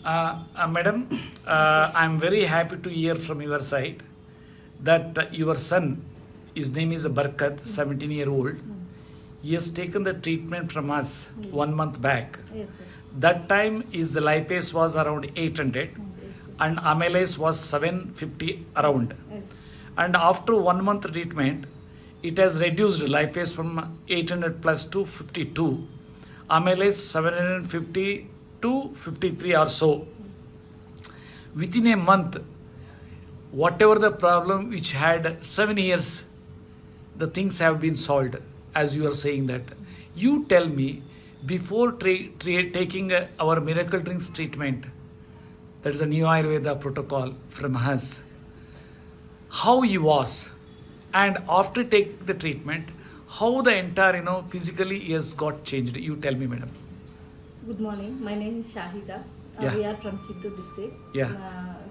Madam, I am very happy to hear from your side that your son, his name is Barkat, 17-year-old. He has taken the treatment from us 1 month back. Yes, sir. That time his lipase was around 800 Yes, sir. and amylase was 750 around. Yes. And after 1 month treatment, it has reduced lipase from 800 plus to 52, amylase 750 to 53 or so. Within a month, whatever the problem which had 7 years, the things have been solved, as you are saying that. You tell me, before taking our miracle drinks treatment, that is a new Ayurveda protocol from us, how he was, and after taking the treatment, how the entire, physically he has got changed. You tell me, madam. Good morning. My name is Shahida. Yeah. We are from Chittoor district. Yeah.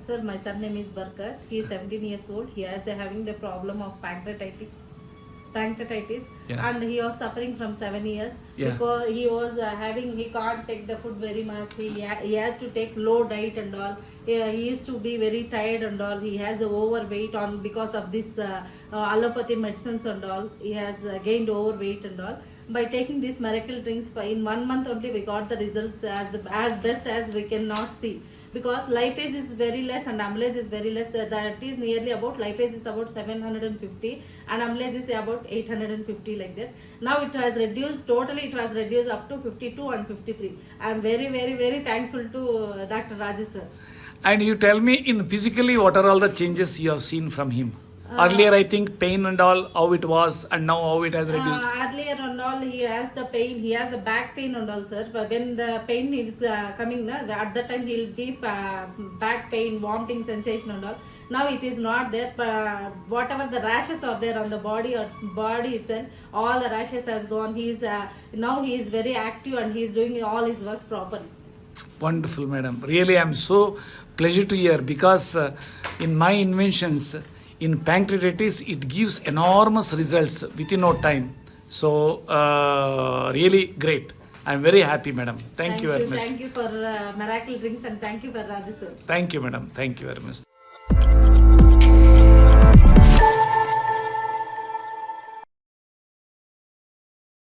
Sir, my surname is Barkat. He is 17 years old. He is having the problem of pancreatitis. Yeah. And he was suffering from 7 years. Yeah. Because he was he can't take the food very much. He had to take low diet and all. He used to be very tired and all. He has overweight on because of this allopathy medicines and all. He has gained overweight and all. By taking these miracle drinks in 1 month only, we got the results as best as we cannot see, because lipase is very less and amylase is very less. That is nearly about, lipase is about 750 and amylase is about 850, like that. Now it has reduced totally. It has reduced up to 52 and 53. I am very, very, very thankful to Dr. Raju sir. And you tell me, in physically, what are all the changes you have seen from him? Earlier, I think pain and all, how it was, and now how it has reduced. Earlier and all, he has the pain. He has the back pain and all, sir. But when the pain is coming, at that time he'll be back pain, vomiting sensation and all. Now it is not there. Whatever the rashes are there on the body or body itself, all the rashes has gone. Now he is very active and he is doing all his works properly. Wonderful, madam. Really, I am so pleasure to hear, because in my inventions, in pancreatitis, it gives enormous results within no time. So, really great. I am very happy, madam. Thank you very much. Thank you for miracle drinks and thank you for Raju sir. Thank you, madam. Thank you very much.